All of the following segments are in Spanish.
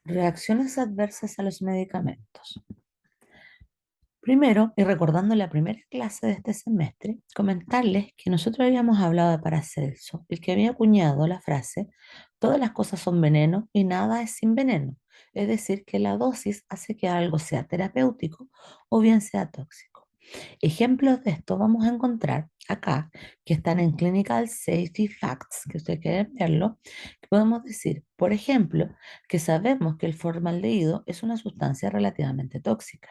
Reacciones adversas a los medicamentos. Primero, y recordando la primera clase de este semestre, comentarles que nosotros habíamos hablado de Paracelso, el que había acuñado la frase, todas las cosas son veneno y nada es sin veneno. Es decir, que la dosis hace que algo sea terapéutico o bien sea tóxico. Ejemplos de esto vamos a encontrar acá, que están en Clinical Safety Facts, que ustedes quieren verlo, que podemos decir, por ejemplo, que sabemos que el formaldehído es una sustancia relativamente tóxica.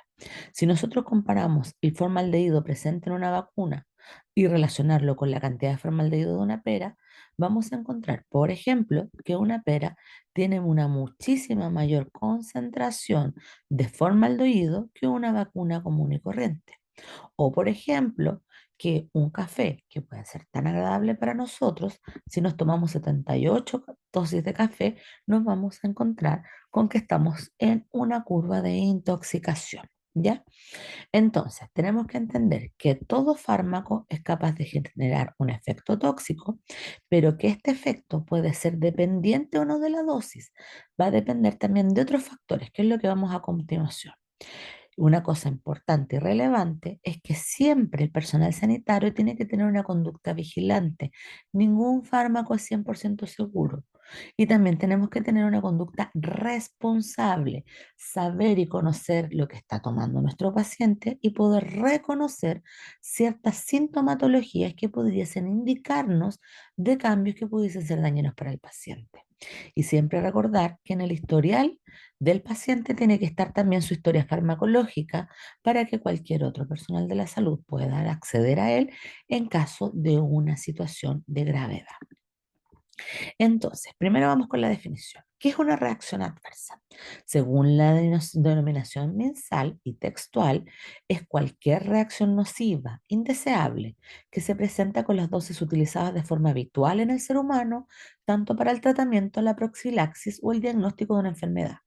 Si nosotros comparamos el formaldehído presente en una vacuna y relacionarlo con la cantidad de formaldehído de una pera, vamos a encontrar, por ejemplo, que una pera tiene una muchísima mayor concentración de formaldehído que una vacuna común y corriente. O, por ejemplo, que un café, que puede ser tan agradable para nosotros, si nos tomamos 78 dosis de café, nos vamos a encontrar con que estamos en una curva de intoxicación. ¿Ya? Entonces, tenemos que entender que todo fármaco es capaz de generar un efecto tóxico, pero que este efecto puede ser dependiente o no de la dosis. Va a depender también de otros factores, que es lo que vamos a continuación. Una cosa importante y relevante es que siempre el personal sanitario tiene que tener una conducta vigilante. Ningún fármaco es 100% seguro. Y también tenemos que tener una conducta responsable, saber y conocer lo que está tomando nuestro paciente y poder reconocer ciertas sintomatologías que pudiesen indicarnos de cambios que pudiesen ser dañinos para el paciente. Y siempre recordar que en el historial del paciente tiene que estar también su historia farmacológica para que cualquier otro personal de la salud pueda acceder a él en caso de una situación de gravedad. Entonces, primero vamos con la definición. ¿Qué es una reacción adversa? Según la denominación mensal y textual, es cualquier reacción nociva, indeseable, que se presenta con las dosis utilizadas de forma habitual en el ser humano, tanto para el tratamiento, la profilaxis o el diagnóstico de una enfermedad.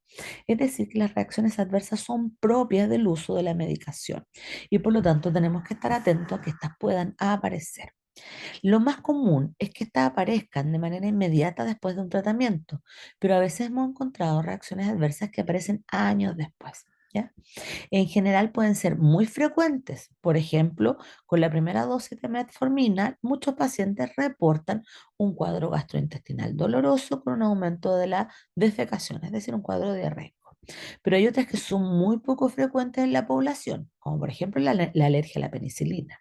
Es decir, que las reacciones adversas son propias del uso de la medicación y por lo tanto tenemos que estar atentos a que estas puedan aparecer. Lo más común es que estas aparezcan de manera inmediata después de un tratamiento, pero a veces hemos encontrado reacciones adversas que aparecen años después. ¿Ya? En general pueden ser muy frecuentes. Por ejemplo, con la primera dosis de metformina, muchos pacientes reportan un cuadro gastrointestinal doloroso con un aumento de la defecación, es decir, un cuadro diarreico. Pero hay otras que son muy poco frecuentes en la población, como por ejemplo la alergia a la penicilina.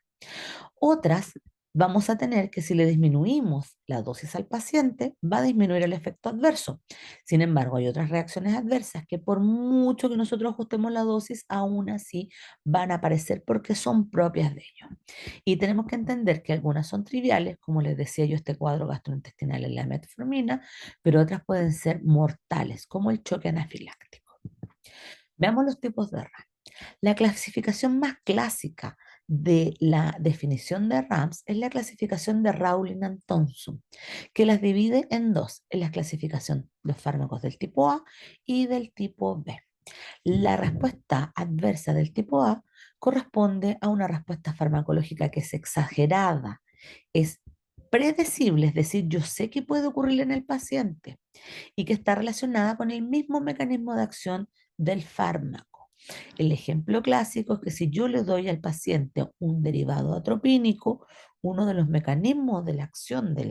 Otras vamos a tener que si le disminuimos la dosis al paciente, va a disminuir el efecto adverso. Sin embargo, hay otras reacciones adversas que por mucho que nosotros ajustemos la dosis, aún así van a aparecer porque son propias de ellos. Y tenemos que entender que algunas son triviales, como les decía yo, este cuadro gastrointestinal en la metformina, pero otras pueden ser mortales, como el choque anafiláctico. Veamos los tipos de RAM. La clasificación más clásica de la definición de RAMS es la clasificación de Rowling and Thompson, que las divide en dos, en la clasificación de fármacos del tipo A y del tipo B. La respuesta adversa del tipo A corresponde a una respuesta farmacológica que es exagerada, es predecible, es decir, yo sé que puede ocurrir en el paciente y que está relacionada con el mismo mecanismo de acción del fármaco. El ejemplo clásico es que si yo le doy al paciente un derivado atropínico, uno de los mecanismos de la acción de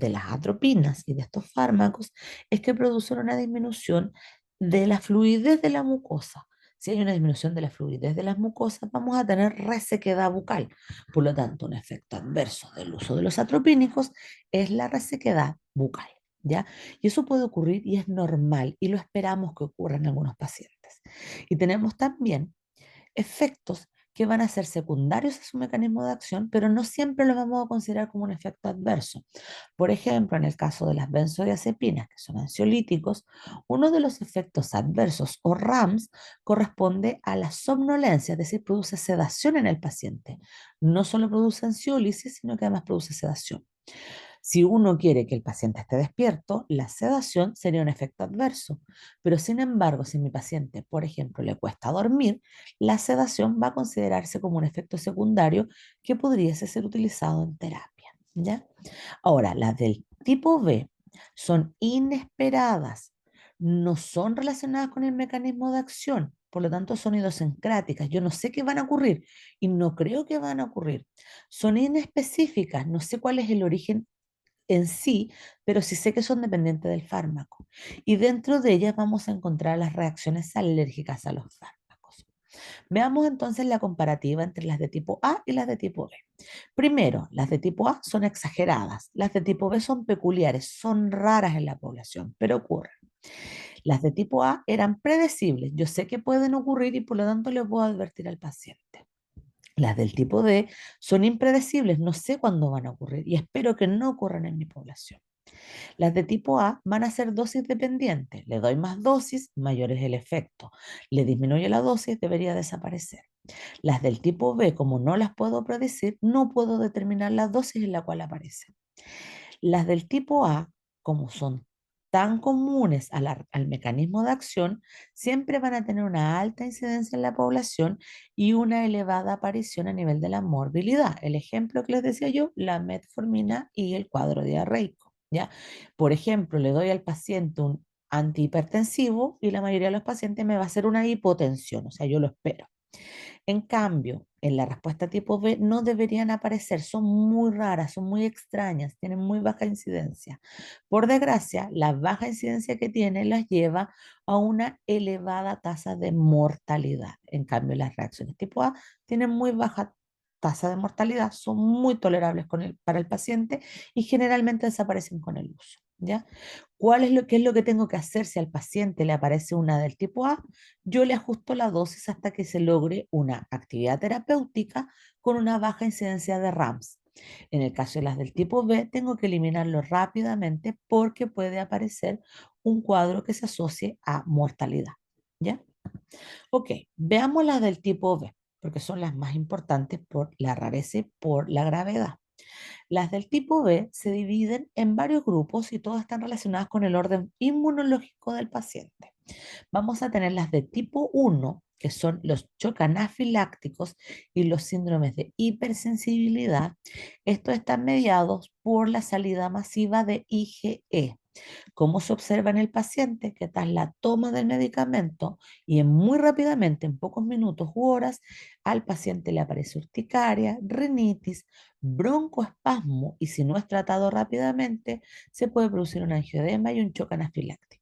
las atropinas y de estos fármacos es que producen una disminución de la fluidez de la mucosa. Si hay una disminución de la fluidez de las mucosas, vamos a tener resequedad bucal. Por lo tanto, un efecto adverso del uso de los atropínicos es la resequedad bucal. ¿Ya? Y eso puede ocurrir y es normal y lo esperamos que ocurra en algunos pacientes. Y tenemos también efectos que van a ser secundarios a su mecanismo de acción, pero no siempre los vamos a considerar como un efecto adverso. Por ejemplo, en el caso de las benzodiazepinas, que son ansiolíticos, uno de los efectos adversos o RAMS corresponde a la somnolencia, es decir, produce sedación en el paciente. No solo produce ansiólisis, sino que además produce sedación. Si uno quiere que el paciente esté despierto, la sedación sería un efecto adverso. Pero sin embargo, si mi paciente, por ejemplo, le cuesta dormir, la sedación va a considerarse como un efecto secundario que podría ser utilizado en terapia. ¿Ya? Ahora, las del tipo B son inesperadas. no son relacionadas con el mecanismo de acción, por lo tanto son idiosincráticas. Yo no sé qué van a ocurrir y no creo que van a ocurrir. Son inespecíficas, no sé cuál es el origen en sí, pero sí sé que son dependientes del fármaco. Y dentro de ellas vamos a encontrar las reacciones alérgicas a los fármacos. Veamos entonces la comparativa entre las de tipo A y las de tipo B. Primero, las de tipo A son exageradas, las de tipo B son peculiares, son raras en la población, pero ocurren. Las de tipo A eran predecibles, yo sé que pueden ocurrir y por lo tanto le puedo advertir al paciente. Las del tipo D son impredecibles, no sé cuándo van a ocurrir y espero que no ocurran en mi población. Las de tipo A van a ser dosis dependientes. Le doy más dosis, mayor es el efecto. Le disminuyo la dosis, debería desaparecer. Las del tipo B, como no las puedo predecir, no puedo determinar la dosis en la cual aparecen. Las del tipo A, como son tan comunes al mecanismo de acción, siempre van a tener una alta incidencia en la población y una elevada aparición a nivel de la morbilidad. El ejemplo que les decía yo, la metformina y el cuadro diarreico, ¿ya? Por ejemplo, le doy al paciente un antihipertensivo y la mayoría de los pacientes me va a hacer una hipotensión, o sea, yo lo espero. En cambio, en la respuesta tipo B no deberían aparecer, son muy raras, son muy extrañas, tienen muy baja incidencia. Por desgracia, la baja incidencia que tienen las lleva a una elevada tasa de mortalidad. En cambio, las reacciones tipo A tienen muy baja tasa de mortalidad, son muy tolerables para el paciente y generalmente desaparecen con el uso. ¿Ya? ¿Qué es lo que tengo que hacer si al paciente le aparece una del tipo A? Yo le ajusto la dosis hasta que se logre una actividad terapéutica con una baja incidencia de RAMS. En el caso de las del tipo B, tengo que eliminarlo rápidamente porque puede aparecer un cuadro que se asocie a mortalidad. ¿Ya? Ok, veamos las del tipo B, porque son las más importantes por la rareza y por la gravedad. Las del tipo B se dividen en varios grupos y todas están relacionadas con el orden inmunológico del paciente. Vamos a tener las de tipo 1, que son los choques anafilácticos y los síndromes de hipersensibilidad. Estos están mediados por la salida masiva de IgE. ¿Cómo se observa en el paciente? Que tras la toma del medicamento y muy rápidamente, en pocos minutos u horas, al paciente le aparece urticaria, rinitis, broncoespasmo y si no es tratado rápidamente, se puede producir un angioedema y un choque anafiláctico.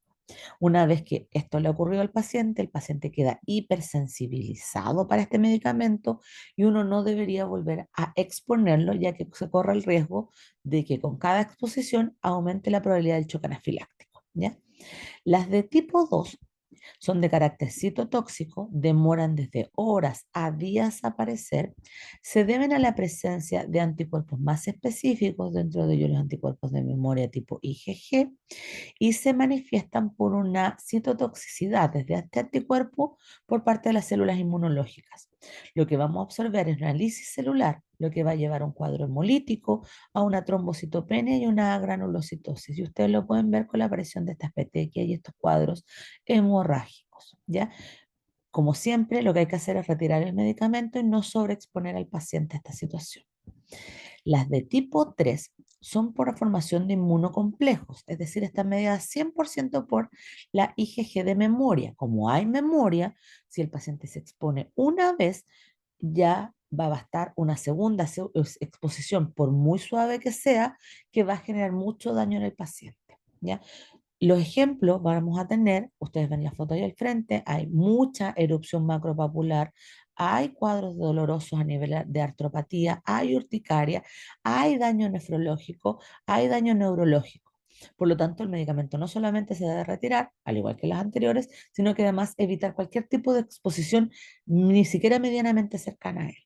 Una vez que esto le ocurrió al paciente, el paciente queda hipersensibilizado para este medicamento y uno no debería volver a exponerlo, ya que se corre el riesgo de que con cada exposición aumente la probabilidad del choque anafiláctico. ¿Ya? Las de tipo 2 son de carácter citotóxico, demoran desde horas a días a aparecer, se deben a la presencia de anticuerpos más específicos, dentro de ellos los anticuerpos de memoria tipo IgG, y se manifiestan por una citotoxicidad desde este anticuerpo por parte de las células inmunológicas. Lo que vamos a observar es una lisis celular, lo que va a llevar a un cuadro hemolítico, a una trombocitopenia y una granulocitosis. Y ustedes lo pueden ver con la aparición de estas petequias y estos cuadros hemorrágicos, ¿ya? Como siempre, lo que hay que hacer es retirar el medicamento y no sobreexponer al paciente a esta situación. Las de tipo 3 son por formación de inmunocomplejos, es decir, están medidas 100% por la IgG de memoria. Como hay memoria, si el paciente se expone una vez, ya va a bastar una segunda exposición, por muy suave que sea, que va a generar mucho daño en el paciente. ¿Ya? Los ejemplos vamos a tener, ustedes ven la foto ahí al frente, hay mucha erupción macropapular, hay cuadros dolorosos a nivel de artropatía, hay urticaria, hay daño nefrológico, hay daño neurológico. Por lo tanto, el medicamento no solamente se debe retirar, al igual que las anteriores, sino que además evitar cualquier tipo de exposición, ni siquiera medianamente cercana a él.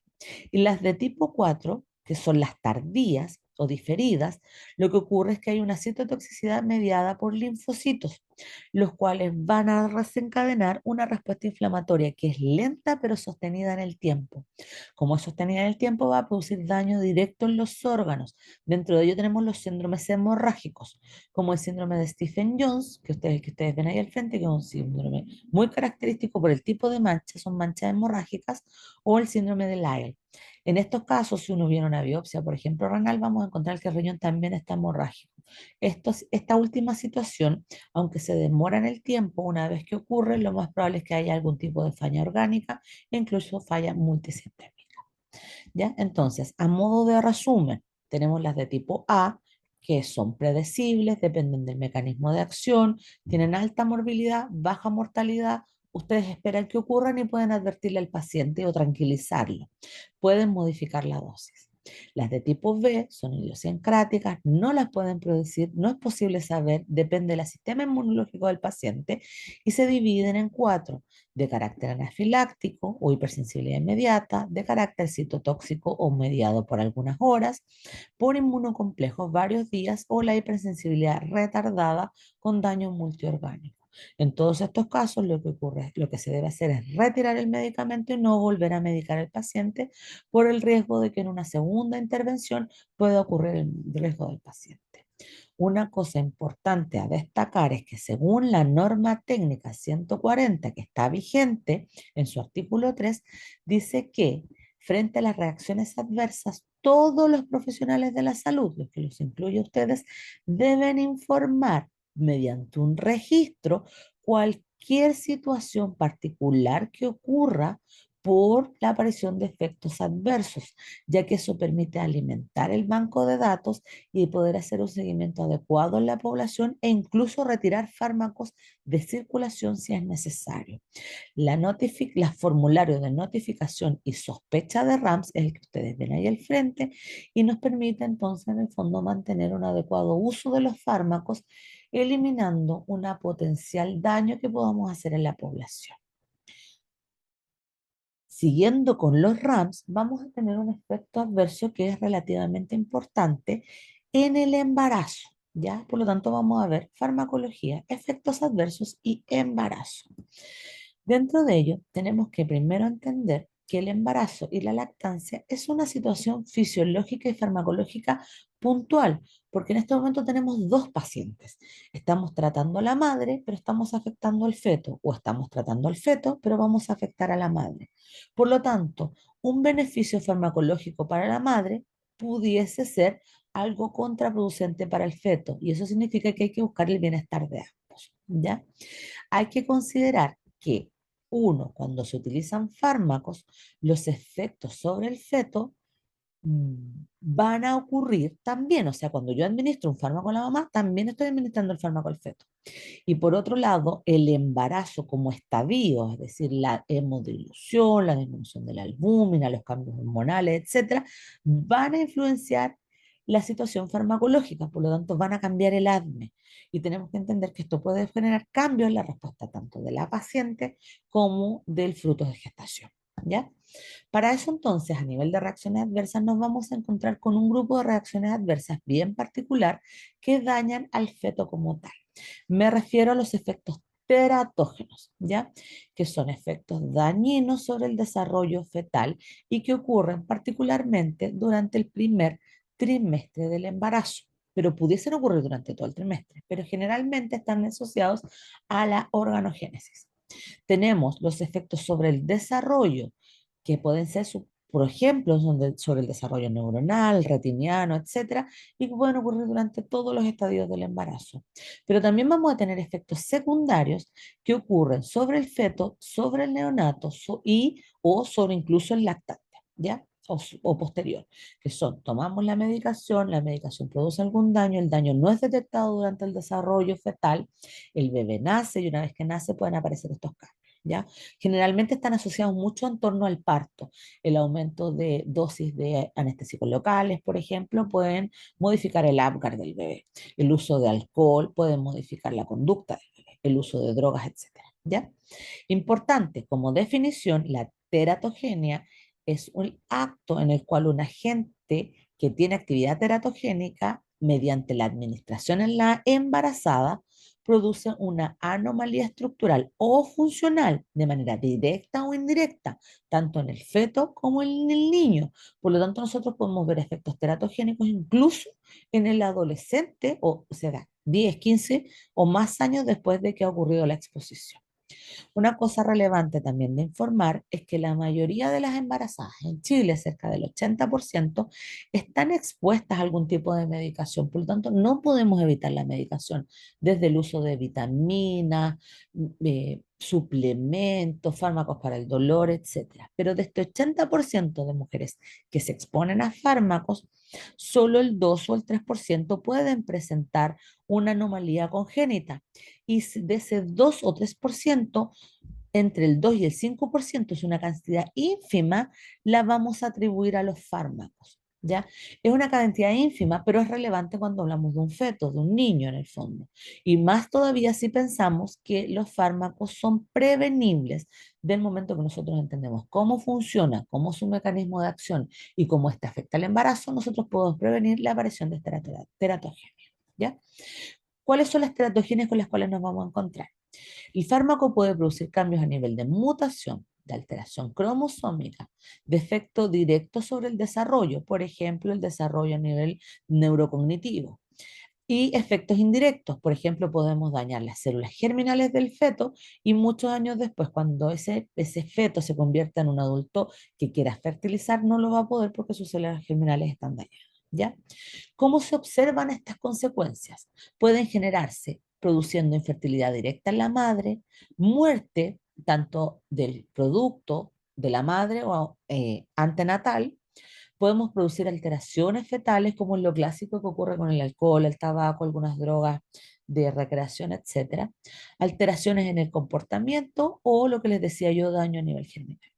Y las de tipo 4, que son las tardías o diferidas, lo que ocurre es que hay una citotoxicidad mediada por linfocitos, los cuales van a desencadenar una respuesta inflamatoria que es lenta pero sostenida en el tiempo. Como es sostenida en el tiempo, va a producir daño directo en los órganos. Dentro de ello tenemos los síndromes hemorrágicos, como el síndrome de Stephen-Jones, que ustedes ven ahí al frente, que es un síndrome muy característico por el tipo de mancha, son manchas hemorrágicas, o el síndrome de Lyell. En estos casos, si uno viene una biopsia, por ejemplo, renal, vamos a encontrar que el riñón también está hemorrágico. Esta última situación, aunque se demora en el tiempo, una vez que ocurre, lo más probable es que haya algún tipo de falla orgánica e incluso falla multisistémica. ¿Ya? Entonces, a modo de resumen, tenemos las de tipo A, que son predecibles, dependen del mecanismo de acción, tienen alta morbilidad, baja mortalidad. Ustedes esperan que ocurran y pueden advertirle al paciente o tranquilizarlo. Pueden modificar la dosis. Las de tipo B son idiosincráticas, no las pueden producir, no es posible saber, depende del sistema inmunológico del paciente y se dividen en cuatro: de carácter anafiláctico o hipersensibilidad inmediata, de carácter citotóxico o mediado por algunas horas, por inmunocomplejos varios días o la hipersensibilidad retardada con daño multiorgánico. En todos estos casos, lo que ocurre, lo que se debe hacer es retirar el medicamento y no volver a medicar al paciente por el riesgo de que en una segunda intervención pueda ocurrir el riesgo del paciente. Una cosa importante a destacar es que según la norma técnica 140 que está vigente en su artículo 3, dice que frente a las reacciones adversas, todos los profesionales de la salud, los que los incluye a ustedes, deben informar mediante un registro cualquier situación particular que ocurra por la aparición de efectos adversos, ya que eso permite alimentar el banco de datos y poder hacer un seguimiento adecuado en la población e incluso retirar fármacos de circulación si es necesario. La formulario de notificación y sospecha de RAMS es el que ustedes ven ahí al frente y nos permite entonces en el fondo mantener un adecuado uso de los fármacos, eliminando un potencial daño que podamos hacer en la población. Siguiendo con los RAMS, vamos a tener un efecto adverso que es relativamente importante en el embarazo, ¿ya? Por lo tanto, vamos a ver farmacología, efectos adversos y embarazo. Dentro de ello, tenemos que primero entender que el embarazo y la lactancia es una situación fisiológica y farmacológica puntual, porque en este momento tenemos dos pacientes. Estamos tratando a la madre, pero estamos afectando al feto, o estamos tratando al feto, pero vamos a afectar a la madre. Por lo tanto, un beneficio farmacológico para la madre pudiese ser algo contraproducente para el feto, y eso significa que hay que buscar el bienestar de ambos, ¿ya? Hay que considerar que, uno, cuando se utilizan fármacos, los efectos sobre el feto van a ocurrir también. O sea, cuando yo administro un fármaco a la mamá, también estoy administrando el fármaco al feto. Y por otro lado, el embarazo como estadio, es decir, la hemodilución, la disminución de la albúmina, los cambios hormonales, etcétera, van a influenciar la situación farmacológica, por lo tanto van a cambiar el ADME. Y tenemos que entender que esto puede generar cambios en la respuesta tanto de la paciente como del fruto de gestación. ¿Ya? Para eso entonces, a nivel de reacciones adversas, nos vamos a encontrar con un grupo de reacciones adversas bien particular que dañan al feto como tal. Me refiero a los efectos teratógenos, ¿ya? Que son efectos dañinos sobre el desarrollo fetal y que ocurren particularmente durante el primer trimestre del embarazo, pero pudiesen ocurrir durante todo el trimestre, pero generalmente están asociados a la organogénesis. Tenemos los efectos sobre el desarrollo, que pueden ser, por ejemplo, sobre el desarrollo neuronal, retiniano, etcétera, y que pueden ocurrir durante todos los estadios del embarazo. Pero también vamos a tener efectos secundarios que ocurren sobre el feto, sobre el neonato o sobre incluso el lactante, ¿ya? O posterior, que son, tomamos la medicación produce algún daño, el daño no es detectado durante el desarrollo fetal, el bebé nace y una vez que nace pueden aparecer estos cambios. ¿Ya? Generalmente están asociados mucho en torno al parto. El aumento de dosis de anestésicos locales, por ejemplo, pueden modificar el Apgar del bebé. El uso de alcohol puede modificar la conducta del bebé, el uso de drogas, etcétera. ¿Ya? Importante, como definición, la teratogenia es un acto en el cual un agente que tiene actividad teratogénica mediante la administración en la embarazada produce una anomalía estructural o funcional de manera directa o indirecta, tanto en el feto como en el niño. Por lo tanto, nosotros podemos ver efectos teratogénicos incluso en el adolescente, o sea, 10, 15 o más años después de que ha ocurrido la exposición. Una cosa relevante también de informar es que la mayoría de las embarazadas en Chile, cerca del 80%, están expuestas a algún tipo de medicación. Por lo tanto, no podemos evitar la medicación desde el uso de vitaminas, suplementos, fármacos para el dolor, etcétera. Pero de este 80% de mujeres que se exponen a fármacos, solo el 2 o el 3% pueden presentar una anomalía congénita. Y de ese 2 o 3%, entre el 2 y el 5%, es una cantidad ínfima, la vamos a atribuir a los fármacos. ¿Ya? Es una cantidad ínfima, pero es relevante cuando hablamos de un feto, de un niño en el fondo. Y más todavía si pensamos que los fármacos son prevenibles del momento que nosotros entendemos cómo funciona, cómo es su mecanismo de acción y cómo este afecta al embarazo, nosotros podemos prevenir la aparición de esta teratogenia. ¿Ya? ¿Cuáles son las teratogenias con las cuales nos vamos a encontrar? El fármaco puede producir cambios a nivel de mutación, de alteración cromosómica, de efecto directo sobre el desarrollo, por ejemplo, el desarrollo a nivel neurocognitivo, y efectos indirectos, por ejemplo, podemos dañar las células germinales del feto y muchos años después, cuando ese feto se convierta en un adulto que quiera fertilizar, no lo va a poder porque sus células germinales están dañadas. ¿Ya? ¿Cómo se observan estas consecuencias? Pueden generarse produciendo infertilidad directa en la madre, muerte tanto del producto de la madre o antenatal. Podemos producir alteraciones fetales, como es lo clásico que ocurre con el alcohol, el tabaco, algunas drogas de recreación, etcétera. Alteraciones en el comportamiento o lo que les decía yo, daño a nivel germinal.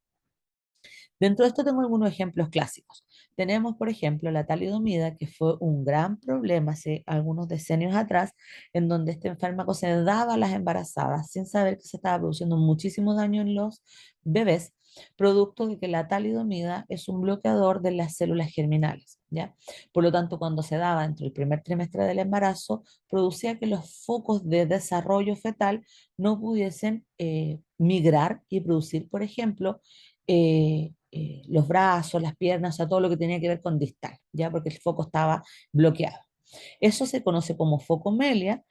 Dentro de esto tengo algunos ejemplos clásicos. Tenemos, por ejemplo, la talidomida, que fue un gran problema hace algunos decenios atrás, en donde este fármaco se daba a las embarazadas sin saber que se estaba produciendo muchísimo daño en los bebés, producto de que la talidomida es un bloqueador de las células germinales, ¿ya? Por lo tanto, cuando se daba dentro del primer trimestre del embarazo, producía que los focos de desarrollo fetal no pudiesen migrar y producir, por ejemplo, los brazos, las piernas, o sea, todo lo que tenía que ver con distal, ¿ya? Porque el foco estaba bloqueado. Eso se conoce como focomelia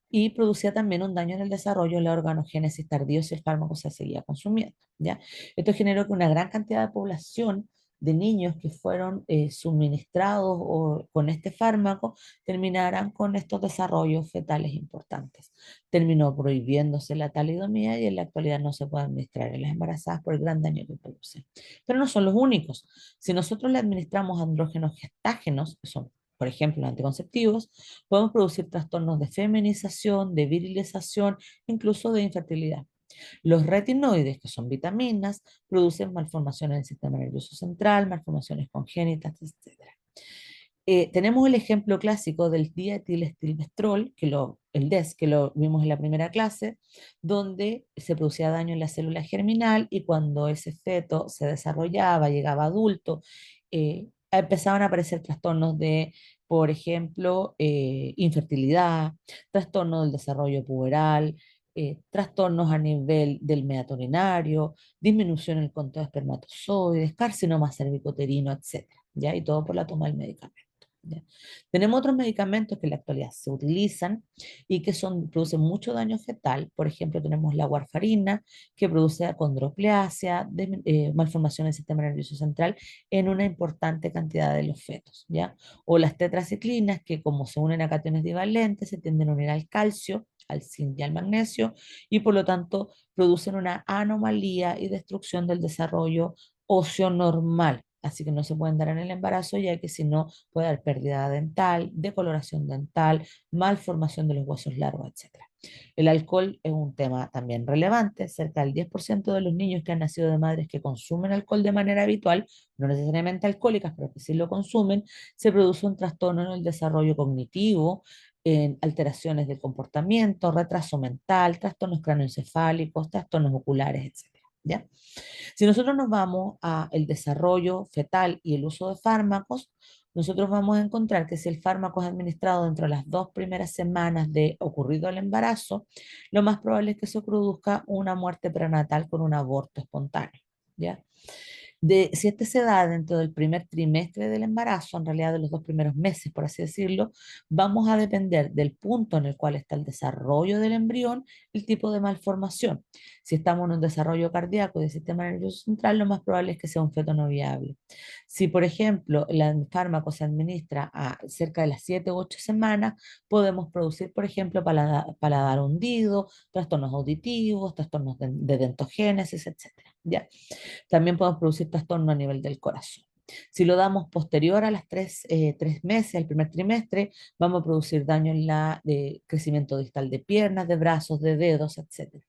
y producía también un daño en el desarrollo de la organogénesis tardío si el fármaco se seguía consumiendo, ¿ya? Esto generó que una gran cantidad de población de niños que fueron suministrados con este fármaco terminaran con estos desarrollos fetales importantes. Terminó prohibiéndose la talidomida y en la actualidad no se puede administrar en las embarazadas por el gran daño que produce. Pero no son los únicos. Si nosotros le administramos andrógenos gestágenos, que son, por ejemplo, los anticonceptivos, podemos producir trastornos de feminización, de virilización, incluso de infertilidad. Los retinoides, que son vitaminas, producen malformaciones en el sistema nervioso central, malformaciones congénitas, etc. Tenemos el ejemplo clásico del dietilestilbestrol, el DES, que lo vimos en la primera clase, donde se producía daño en la célula germinal y cuando ese feto se desarrollaba, llegaba adulto, empezaban a aparecer trastornos de, por ejemplo, infertilidad, trastornos del desarrollo puberal, trastornos a nivel del meatoninario, disminución en el conteo de espermatozoides, carcinoma cervicoterino, etcétera, ¿ya? Y todo por la toma del medicamento. ¿Ya? Tenemos otros medicamentos que en la actualidad se utilizan y que producen mucho daño fetal. Por ejemplo, tenemos la warfarina, que produce acondroplasia, malformación del sistema nervioso central en una importante cantidad de los fetos, ¿ya? O las tetraciclinas, que como se unen a cationes divalentes, se tienden a unir al calcio, al zinc y al magnesio, y por lo tanto producen una anomalía y destrucción del desarrollo óseo normal. Así que no se pueden dar en el embarazo, ya que si no puede haber pérdida dental, decoloración dental, malformación de los huesos largos, etcétera. El alcohol es un tema también relevante. Cerca del 10% de los niños que han nacido de madres que consumen alcohol de manera habitual, no necesariamente alcohólicas, pero que sí lo consumen, se produce un trastorno en el desarrollo cognitivo, en alteraciones del comportamiento, retraso mental, trastornos cráneoencefálicos, trastornos oculares, etcétera. ¿Ya? Si nosotros nos vamos a el desarrollo fetal y el uso de fármacos, nosotros vamos a encontrar que si el fármaco es administrado dentro de las 2 primeras semanas de ocurrido el embarazo, lo más probable es que se produzca una muerte prenatal con un aborto espontáneo, ¿ya? Si este se da dentro del primer trimestre del embarazo, en realidad de los 2 primeros meses, por así decirlo, vamos a depender del punto en el cual está el desarrollo del embrión, el tipo de malformación. Si estamos en un desarrollo cardíaco y del sistema nervioso central, lo más probable es que sea un feto no viable. Si, por ejemplo, el fármaco se administra a cerca de las 7 u 8 semanas, podemos producir, por ejemplo, paladar hundido, trastornos auditivos, trastornos de dentogénesis, etcétera. ¿Ya? También podemos producir trastorno a nivel del corazón. Si lo damos posterior a las 3 meses, al primer trimestre, vamos a producir daño en la crecimiento distal de piernas, de brazos, de dedos, etcétera.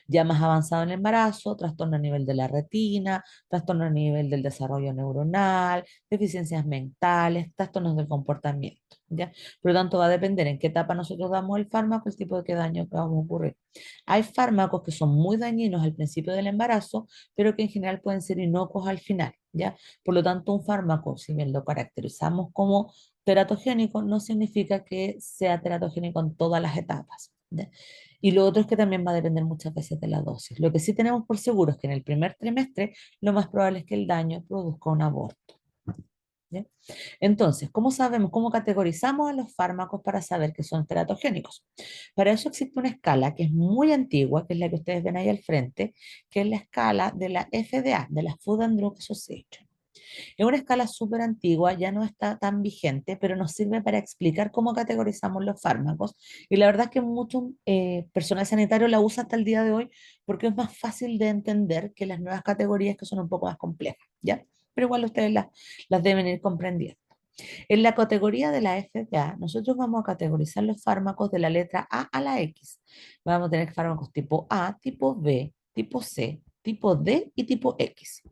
Ya más avanzado en el embarazo, trastorno a nivel de la retina, trastorno a nivel del desarrollo neuronal, deficiencias mentales, trastornos del comportamiento. ¿Ya? Por lo tanto, va a depender en qué etapa nosotros damos el fármaco, el tipo de qué daño que vamos a ocurrir. Hay fármacos que son muy dañinos al principio del embarazo, pero que en general pueden ser inocuos al final. ¿Ya? Por lo tanto, un fármaco, si bien lo caracterizamos como teratogénico, no significa que sea teratogénico en todas las etapas. ¿Ya? Y lo otro es que también va a depender muchas veces de la dosis. Lo que sí tenemos por seguro es que en el primer trimestre lo más probable es que el daño produzca un aborto. ¿Ya? Entonces, ¿cómo sabemos, cómo categorizamos a los fármacos para saber que son teratogénicos? Para eso existe una escala que es muy antigua, que es la que ustedes ven ahí al frente, que es la escala de la FDA, de la Food and Drug Association. Es una escala súper antigua, ya no está tan vigente, pero nos sirve para explicar cómo categorizamos los fármacos. Y la verdad es que mucho personal sanitario la usa hasta el día de hoy porque es más fácil de entender que las nuevas categorías que son un poco más complejas, ¿ya? Pero igual ustedes las deben ir comprendiendo. En la categoría de la FDA, nosotros vamos a categorizar los fármacos de la letra A a la X. Vamos a tener fármacos tipo A, tipo B, tipo C, tipo D y tipo X.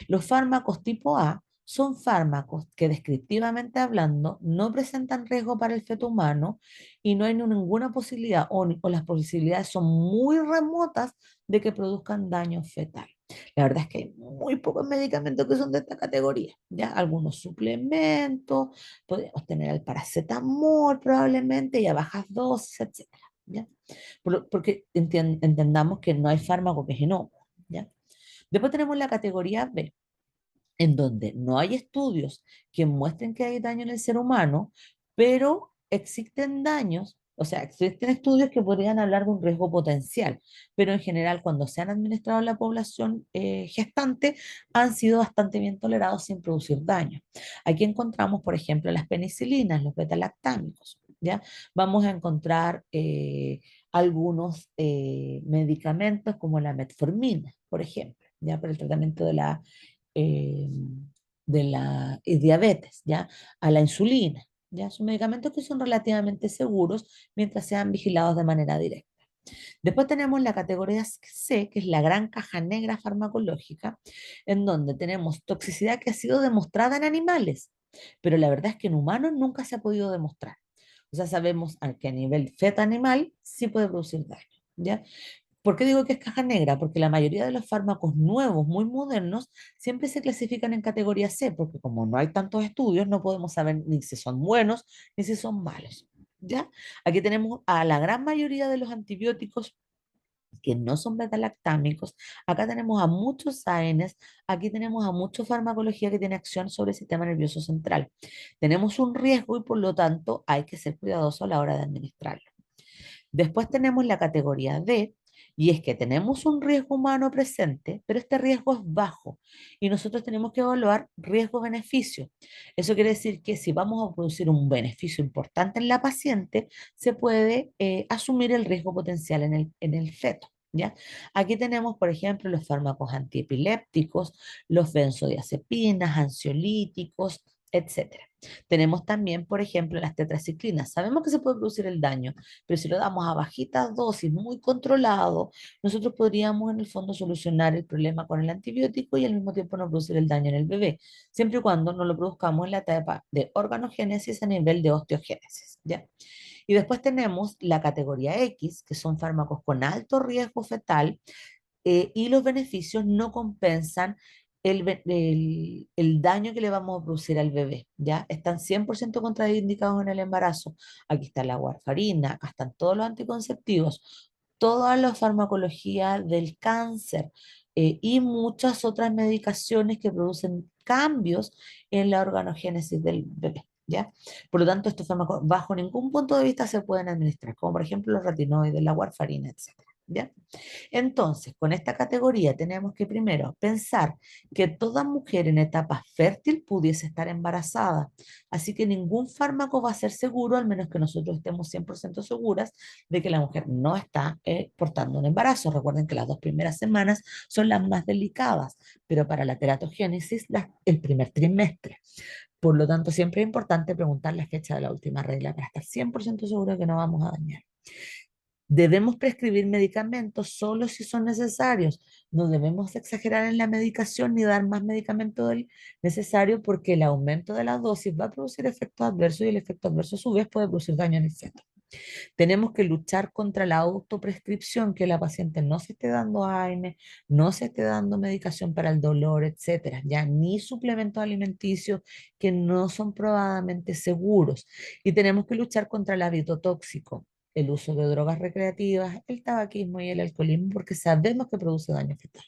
Los fármacos tipo A son fármacos que descriptivamente hablando no presentan riesgo para el feto humano y no hay ninguna posibilidad o las posibilidades son muy remotas de que produzcan daño fetal. La verdad es que hay muy pocos medicamentos que son de esta categoría, ¿ya? Algunos suplementos, podríamos tener el paracetamol probablemente y a bajas dosis, etcétera, ¿ya? Porque entendamos que no hay fármaco que es inocuo, ¿ya? Después tenemos la categoría B, en donde no hay estudios que muestren que hay daño en el ser humano, pero existen daños, o sea, existen estudios que podrían hablar de un riesgo potencial, pero en general cuando se han administrado a la población gestante han sido bastante bien tolerados sin producir daño. Aquí encontramos, por ejemplo, las penicilinas, los betalactámicos, ¿ya? Vamos a encontrar algunos medicamentos como la metformina, por ejemplo, ¿ya? Para el tratamiento eh, de la diabetes, ¿ya? A la insulina, ¿ya? Son medicamentos que son relativamente seguros mientras sean vigilados de manera directa. Después tenemos la categoría C, que es la gran caja negra farmacológica, en donde tenemos toxicidad que ha sido demostrada en animales, pero la verdad es que en humanos nunca se ha podido demostrar. O sea, sabemos que a nivel feta animal sí puede producir daño, ¿ya? ¿Por qué digo que es caja negra? Porque la mayoría de los fármacos nuevos, muy modernos, siempre se clasifican en categoría C, porque como no hay tantos estudios, no podemos saber ni si son buenos ni si son malos. ¿Ya? Aquí tenemos a la gran mayoría de los antibióticos que no son beta-lactámicos. Acá tenemos a muchos ANs, aquí tenemos a mucha farmacología que tiene acción sobre el sistema nervioso central. Tenemos un riesgo y por lo tanto hay que ser cuidadoso a la hora de administrarlo. Después tenemos la categoría D, y es que tenemos un riesgo humano presente, pero este riesgo es bajo y nosotros tenemos que evaluar riesgo-beneficio. Eso quiere decir que si vamos a producir un beneficio importante en la paciente, se puede asumir el riesgo potencial en el feto. ¿Ya? Aquí tenemos, por ejemplo, los fármacos antiepilépticos, los benzodiazepinas, ansiolíticos, etcétera. Tenemos también, por ejemplo, las tetraciclinas. Sabemos que se puede producir el daño, pero si lo damos a bajitas dosis, muy controlado, nosotros podríamos en el fondo solucionar el problema con el antibiótico y al mismo tiempo no producir el daño en el bebé, siempre y cuando no lo produzcamos en la etapa de organogénesis a nivel de osteogénesis, ¿ya? Y después tenemos la categoría X, que son fármacos con alto riesgo fetal, y los beneficios no compensan el daño que le vamos a producir al bebé, ¿ya? Están 100% contraindicados en el embarazo. Aquí está la warfarina, acá están todos los anticonceptivos, toda la farmacología del cáncer, y muchas otras medicaciones que producen cambios en la organogénesis del bebé. ¿Ya? Por lo tanto, estos fármacos bajo ningún punto de vista se pueden administrar, como por ejemplo los retinoides, la warfarina, etcétera. ¿Ya? Entonces, con esta categoría tenemos que primero pensar que toda mujer en etapa fértil pudiese estar embarazada. Así que ningún fármaco va a ser seguro, al menos que nosotros estemos 100% seguras de que la mujer no está portando un embarazo. Recuerden que las 2 primeras semanas son las más delicadas, pero para la teratogénesis, el primer trimestre. Por lo tanto, siempre es importante preguntar la fecha de la última regla para estar 100% seguro de que no vamos a dañar. Debemos prescribir medicamentos solo si son necesarios. No debemos exagerar en la medicación ni dar más medicamento del necesario porque el aumento de la dosis va a producir efectos adversos y el efecto adverso a su vez puede producir daño en el feto. Tenemos que luchar contra la autoprescripción, que la paciente no se esté dando AINE, no se esté dando medicación para el dolor, etcétera, ya ni suplementos alimenticios que no son probadamente seguros. Y tenemos que luchar contra el hábito tóxico, el uso de drogas recreativas, el tabaquismo y el alcoholismo, porque sabemos que produce daño fetal.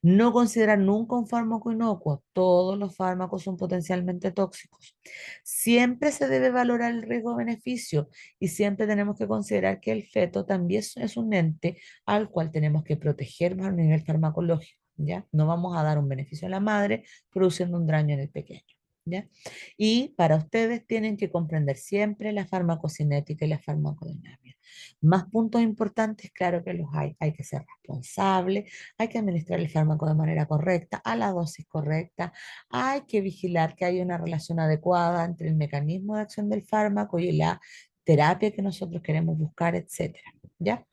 No considerar nunca un fármaco inocuo. Todos los fármacos son potencialmente tóxicos. Siempre se debe valorar el riesgo-beneficio y siempre tenemos que considerar que el feto también es un ente al cual tenemos que proteger a nivel farmacológico. ¿Ya? No vamos a dar un beneficio a la madre produciendo un daño en el pequeño. ¿Ya? Y para ustedes tienen que comprender siempre la farmacocinética y la farmacodinámica. Más puntos importantes, claro que los hay. Hay que ser responsable, hay que administrar el fármaco de manera correcta, a la dosis correcta, hay que vigilar que haya una relación adecuada entre el mecanismo de acción del fármaco y la terapia que nosotros queremos buscar, etcétera. ¿Ya?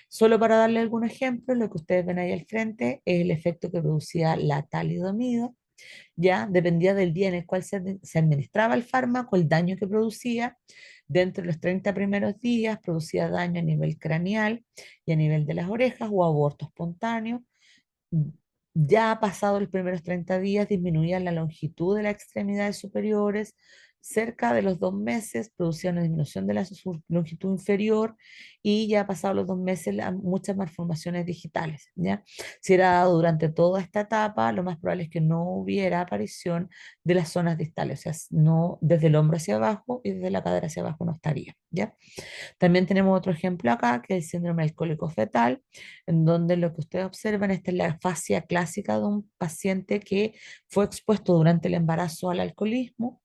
Solo para darle algún ejemplo, lo que ustedes ven ahí al frente es el efecto que producía la talidomida, ya dependía del día en el cual se administraba el fármaco, el daño que producía. Dentro de los 30 primeros días producía daño a nivel craneal y a nivel de las orejas o aborto espontáneo. Ya pasados los primeros 30 días disminuía la longitud de las extremidades superiores. Cerca de los 2 meses producía una disminución de la longitud inferior y ya pasados los 2 meses muchas malformaciones digitales. ¿Ya? Si era dado durante toda esta etapa, lo más probable es que no hubiera aparición de las zonas distales, o sea, no desde el hombro hacia abajo y desde la cadera hacia abajo no estaría. ¿Ya? También tenemos otro ejemplo acá, que es el síndrome alcohólico fetal, en donde lo que ustedes observan, esta es la fascia clásica de un paciente que fue expuesto durante el embarazo al alcoholismo.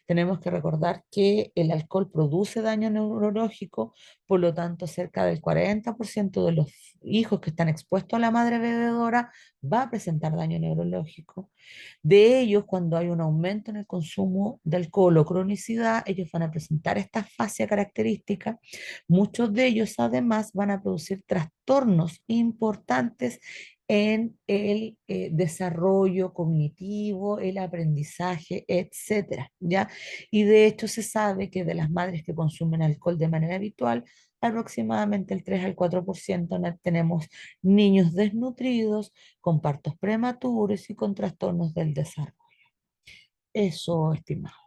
Tenemos que recordar que el alcohol produce daño neurológico, por lo tanto, cerca del 40% de los hijos que están expuestos a la madre bebedora va a presentar daño neurológico. De ellos, cuando hay un aumento en el consumo de alcohol o cronicidad, ellos van a presentar esta fascia característica. Muchos de ellos además van a producir trastornos importantes en el desarrollo cognitivo, el aprendizaje, etcétera, ¿ya? Y de hecho se sabe que de las madres que consumen alcohol de manera habitual, aproximadamente el 3 al 4% tenemos niños desnutridos, con partos prematuros y con trastornos del desarrollo. Eso, estimado.